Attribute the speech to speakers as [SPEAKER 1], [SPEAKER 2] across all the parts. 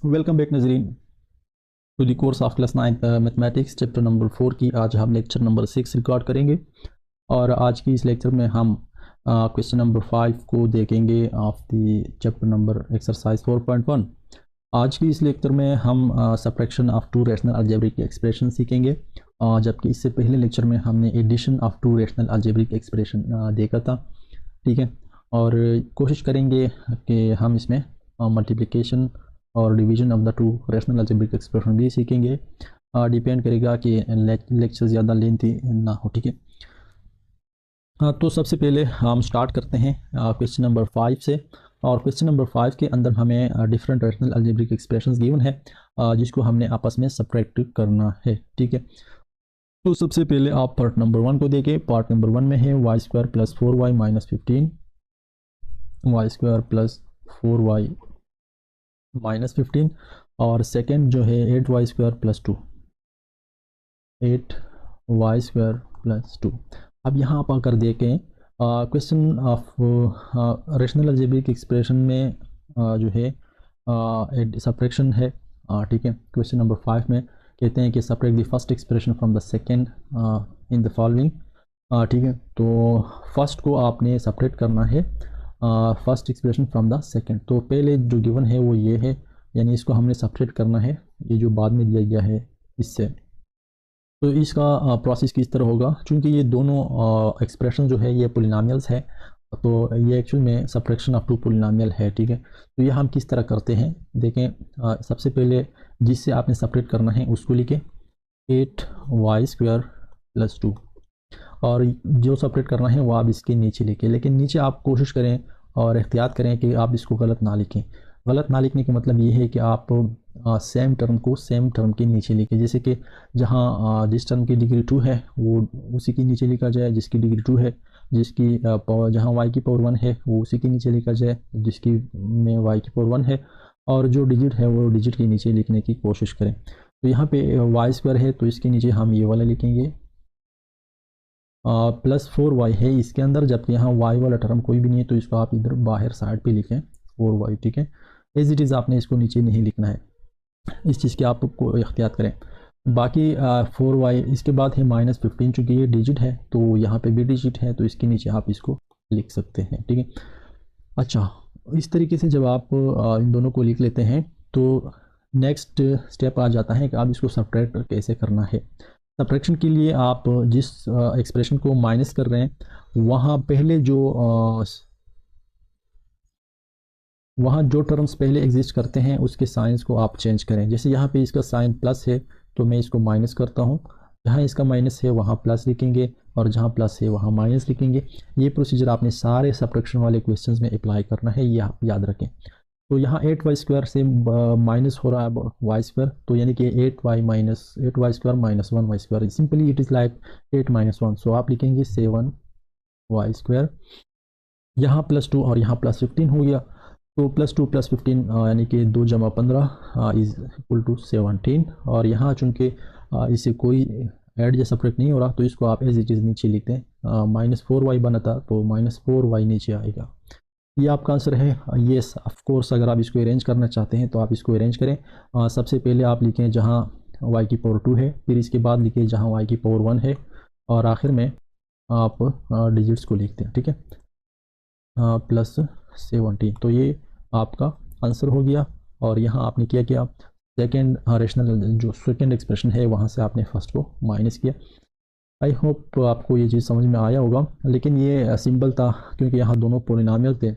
[SPEAKER 1] Welcome back नजरीन to the course of class 9 mathematics chapter number 4 की आज हम लेक्चर नंबर 6 रिकॉर्ड करेंगे। और आज की इस लेक्चर में हम क्वेश्चन नंबर 5 को देखेंगे of the chapter number exercise 4.1। आज की इस लेक्चर में हम subtraction of two rational algebraic expression सीखेंगे, जबकि इससे पहले लेक्चर में हमने addition of two rational algebraic expression देखा था। ठीक है, और कोशिश करेंगे कि हम इसमें मल्टीप्लिकेशन और division of the two rational algebraic expression भी सीखेंगे। डिपेंड करेगा कि लेक्चर ज़्यादा लेंथी ना हो। ठीक है, तो सबसे पहले हम स्टार्ट करते हैं क्वेश्चन नंबर 5 से। और क्वेश्चन नंबर 5 के अंदर हमें different rational algebraic expressions given है, जिसको हमने आपस में सब्ट्रैक्ट करना है। ठीक है, तो सबसे पहले आप पार्ट नंबर 1 को देखें। पार्ट नंबर 1 में है Y square plus 4y minus 15, Y square plus 4y minus 15, और सेकेंड जो है 8y square plus 2, 8y square plus 2। अब यहाँ आप अगर देखें question of rational algebraic expression में जो है सब्ट्रैक्शन है। ठीक है, क्वेश्चन नंबर 5 में कहते हैं कि subtract the first expression from the second in the following. ठीक है, तो फर्स्ट को आपने सब्ट्रैक्ट करना है first expression from the second. तो पहले जो गिवन है वो ये है, यानी इसको हमने सब्ट्रैक्ट करना है ये जो बाद में दिया गया है इससे। तो इसका प्रोसेस किस तरह होगा, चूँकि ये दोनों एक्सप्रेशन जो है ये पोलिनोमियल्स है, तो ये एक्चुअल में सब्ट्रैक्शन ऑफ टू पोलिनोमियल है। ठीक है, तो ये हम किस तरह करते हैं देखें। सबसे पहले जिससे आपने सब्ट्रैक्ट करना है उसको लिखें 8y स्क्वायर प्लस 2, और जो सब्ट्रैक्ट करना है वो आप इसके नीचे लिखें। लेकिन नीचे आप कोशिश करें और एहतियात करें कि आप इसको गलत ना लिखें। गलत ना लिखने का मतलब ये है कि आप सेम टर्म को सेम टर्म के नीचे लिखें। जैसे कि जहाँ जिस टर्म की डिग्री 2 है वो उसी के नीचे लिखा जाए जिसकी डिग्री 2 है, जिसकी पावर जहाँ y की पावर 1 है वो उसी के नीचे लिखा जाए जिसकी में y की पावर 1 है, और जो डिजिट है वो डिजिट के नीचे लिखने की कोशिश करें। तो यहाँ पे y स्क्वायर है तो इसके नीचे हम ये वाला लिखेंगे, प्लस 4y है इसके अंदर, जबकि यहाँ y वाला टर्म कोई भी नहीं है तो इसको आप इधर बाहर साइड पे लिखें 4y। ठीक है, एज इट इज़ आपने इसको नीचे नहीं लिखना है, इस चीज़ की आपको एहतियात करें। बाकी 4y इसके बाद है माइनस 15, चूँकि ये डिजिट है तो यहाँ पे भी डिजिट है तो इसके नीचे आप इसको लिख सकते हैं। ठीक है, अच्छा, इस तरीके से जब आप इन दोनों को लिख लेते हैं तो नेक्स्ट स्टेप आ जाता है कि आप इसको सब्ट्रैक्ट कैसे करना है। सब्ट्रैक्शन के लिए आप जिस एक्सप्रेशन को माइनस कर रहे हैं वहाँ जो टर्म्स पहले एग्जिस्ट करते हैं उसके साइंस को आप चेंज करें। जैसे यहाँ पे इसका साइन प्लस है तो मैं इसको माइनस करता हूँ, जहाँ इसका माइनस है वहाँ प्लस लिखेंगे, और जहाँ प्लस है वहाँ माइनस लिखेंगे। ये प्रोसीजर आपने सारे सब्ट्रैक्शन वाले क्वेश्चंस में अप्लाई करना है, ये आप याद रखें। तो यहाँ 8y स्क्वायर से माइनस हो रहा है y स्क्वायर, तो यानी कि 8y square minus 1y square, simply it is like 8 minus 1, सो आप लिखेंगे 7y स्क्वायर। यहाँ प्लस 2 और यहाँ प्लस 15 हो गया, तो प्लस 2 प्लस 15 यानी कि 2 जमा 15 इज इक्वल टू 17। और यहाँ चूँकि इससे कोई ऐड या सब्ट्रैक्ट नहीं हो रहा तो इसको आप एज इट इज़ नीचे लिखते हैं। माइनस 4y बना था तो माइनस 4y नीचे आएगा। ये आपका आंसर है। येस ऑफ कोर्स, अगर आप इसको अरेंज करना चाहते हैं तो आप इसको अरेंज करें। सबसे पहले आप लिखें जहाँ y की पावर 2 है, फिर इसके बाद लिखिए जहाँ y की पावर 1 है, और आखिर में आप डिजिट्स को लिखते हैं। ठीक है, प्लस 17, तो ये आपका आंसर हो गया। और यहाँ आपने क्या किया, सेकेंड रैशनल जो सेकेंड एक्सप्रेशन है वहाँ से आपने फर्स्ट को माइनस किया। आई होप आपको ये चीज़ समझ में आया होगा, लेकिन ये सिंपल था क्योंकि यहाँ दोनों पोलिनोमियल थे।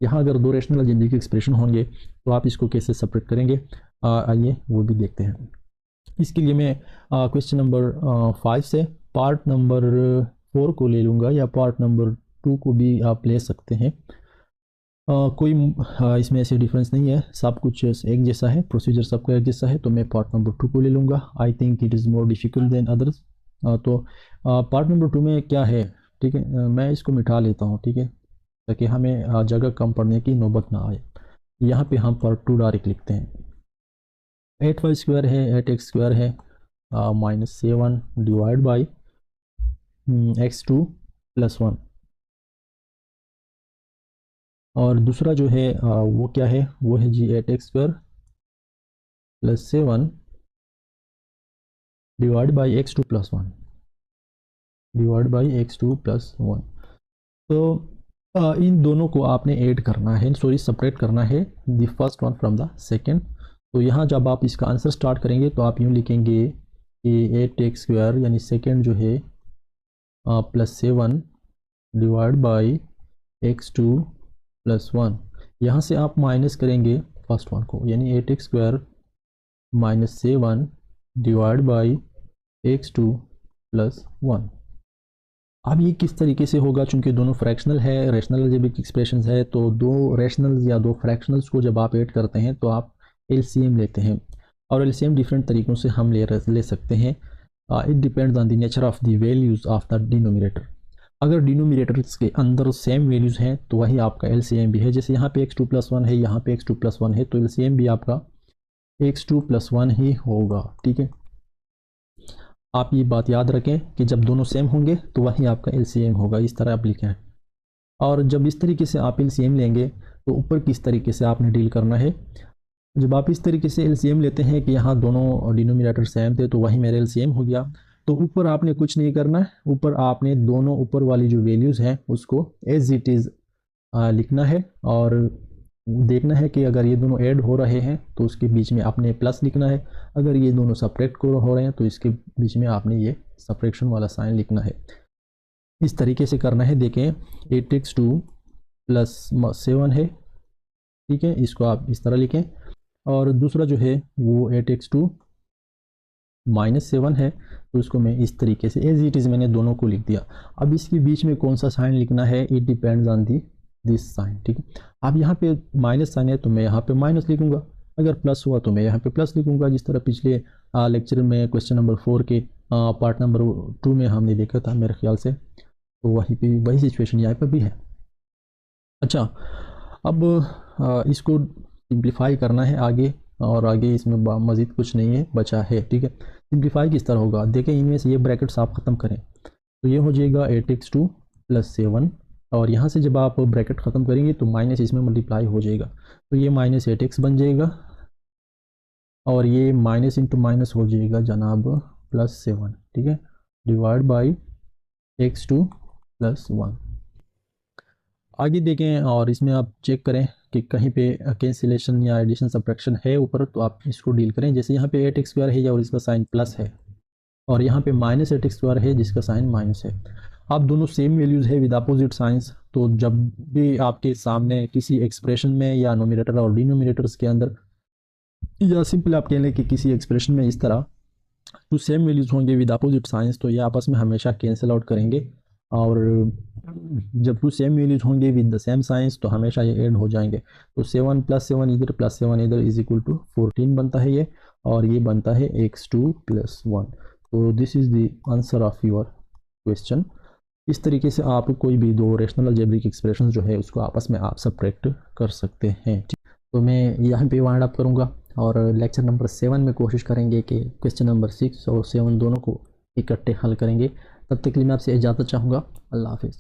[SPEAKER 1] यहाँ अगर दो रैशनल अलजेब्रिक एक्सप्रेशन होंगे तो आप इसको कैसे सेपरेट करेंगे, आइए वो भी देखते हैं। इसके लिए मैं क्वेश्चन नंबर 5 से पार्ट नंबर 4 को ले लूँगा, या पार्ट नंबर 2 को भी आप ले सकते हैं। कोई इसमें ऐसे डिफरेंस नहीं है, सब कुछ एक जैसा है, प्रोसीजर सबका एक जैसा है। तो मैं पार्ट नंबर 2 को ले लूँगा। I think it is more difficult than others. तो पार्ट नंबर 2 में क्या है, ठीक है, मैं इसको मिटा लेता हूँ। ठीक है, ताकि हमें जगह कम पड़ने की नौबत ना आए। यहाँ पे हम पार्ट 2 डायरेक्ट लिखते हैं। 8y स्क्वायर है, 8x स्क्वायर है, minus 7 divide by x2 plus 1। और दूसरा जो है वो क्या है, वो है जी 8x square plus 7 divide by x2 plus 1 divide by x2 plus 1। तो इन दोनों को आपने ऐड करना है, सॉरी सेपरेट करना है, the first one from the second. तो यहाँ जब आप इसका आंसर स्टार्ट करेंगे तो आप यूँ लिखेंगे कि 8x² यानी सेकेंड जो है plus 7 divide by x2 plus 1। यहाँ से आप माइनस करेंगे फर्स्ट वन को, यानी 8x² minus 7 divide by x2 plus 1। अब ये किस तरीके से होगा, चूंकि दोनों फ्रैक्शनल है, रैशनल अलजेब्रिक एक्सप्रेशंस है, तो दो रैशनल्स या दो फ्रैक्शनल्स को जब आप ऐड करते हैं तो आप एलसीएम लेते हैं, और एलसीएम डिफरेंट तरीक़ों से हम ले सकते हैं। It depends on the nature of the values of the denominator. अगर डिनोमिनेटर्स के अंदर सेम वैल्यूज़ हैं तो वही आपका एलसीएम भी है। जैसे यहाँ पे x2 प्लस 1 है, यहाँ पे x2 प्लस 1 है, तो एलसीएम भी आपका x2 प्लस 1 ही होगा। ठीक है, आप ये बात याद रखें कि जब दोनों सेम होंगे तो वही आपका एलसीएम होगा, इस तरह आप लिखें। और जब इस तरीके से आप एलसीएम लेंगे तो ऊपर किस तरीके से आपने डील करना है। जब आप इस तरीके से एलसीएम लेते हैं कि यहाँ दोनों डिनोमिनेटर सेम थे तो वही मेरा एलसीएम हो गया, तो ऊपर आपने कुछ नहीं करना है, ऊपर आपने दोनों ऊपर वाली जो वैल्यूज़ हैं उसको एज इट इज़ लिखना है, और देखना है कि अगर ये दोनों ऐड हो रहे हैं तो उसके बीच में आपने प्लस लिखना है, अगर ये दोनों सब्ट्रैक्ट हो रहे हैं तो इसके बीच में आपने ये सब्ट्रैक्शन वाला साइन लिखना है। इस तरीके से करना है। देखें 8x2 प्लस 7 है, ठीक है, इसको आप इस तरह लिखें, और दूसरा जो है वो 8x2 माइनस 7 है, तो उसको मैं इस तरीके से एज इट इज़ मैंने दोनों को लिख दिया। अब इसके बीच में कौन सा साइन लिखना है, it depends on this sign. ठीक है, अब यहाँ पे माइनस साइन है तो मैं यहाँ पे माइनस लिखूंगा, अगर प्लस हुआ तो मैं यहाँ पे प्लस लिखूंगा, जिस तरह पिछले लेक्चर में क्वेश्चन नंबर 4 के पार्ट नंबर 2 में हमने देखा था मेरे ख्याल से, तो वहीं पे वही सिचुएशन यहाँ पर भी है। अच्छा, अब इसको सिंप्लीफाई करना है आगे, और आगे इसमें मज़ीद कुछ नहीं है बचा है। ठीक है, सिंप्लीफाई किस तरह होगा, देखें इनमें से ये ब्रैकेट्स आप ख़त्म करें तो ये हो जाएगा 8x2 प्लस 7, और यहाँ से जब आप ब्रैकेट ख़त्म करेंगे तो माइनस इसमें मल्टीप्लाई हो जाएगा, तो ये माइनस 8x बन जाएगा, और ये माइनस इंटू माइनस हो जाएगा जनाब प्लस 7। ठीक है, डिवाइड बाई x2 प्लस 1। आगे देखें और इसमें आप चेक करें कि कहीं पे कैंसिलेशन या एडिशन सब्ट्रैक्शन है ऊपर, तो आप इसको डील करें। जैसे यहाँ पे 8x² है और इसका साइन प्लस है, और यहाँ पे माइनस 8x² है जिसका साइन माइनस है। आप दोनों सेम वैल्यूज़ है विद अपोजिट साइंस, तो जब भी आपके सामने किसी एक्सप्रेशन में या नोमिनेटर और डिनोमिनेटर्स के अंदर, या सिंपल आप कह लें कि किसी एक्सप्रेशन में इस तरह टू सेम वैल्यूज़ होंगे विद अपोजिट साइंस, तो ये आपस में हमेशा कैंसिल आउट करेंगे, और जब टू सेम वैल्यूज होंगे विद द सेम साइंस तो हमेशा ये ऐड हो जाएंगे। तो 7 प्लस 7 इधर प्लस 7 इधर इज इक्वल टू 14 बनता है ये, और ये बनता है x2 प्लस 1। तो this is the answer of your question. इस तरीके से आप कोई भी दो रेशनल अलजेब्रिक एक्सप्रेशन जो है उसको आपस में आप सब्ट्रैक्ट कर सकते हैं। तो मैं यहाँ पे वाइंड अप करूँगा, और लेक्चर नंबर 7 में कोशिश करेंगे कि क्वेश्चन नंबर 6 और 7 दोनों को इकट्ठे हल करेंगे। तब तक के लिए मैं आपसे इजाज़त चाहूँगा। अल्लाह हाफिज़।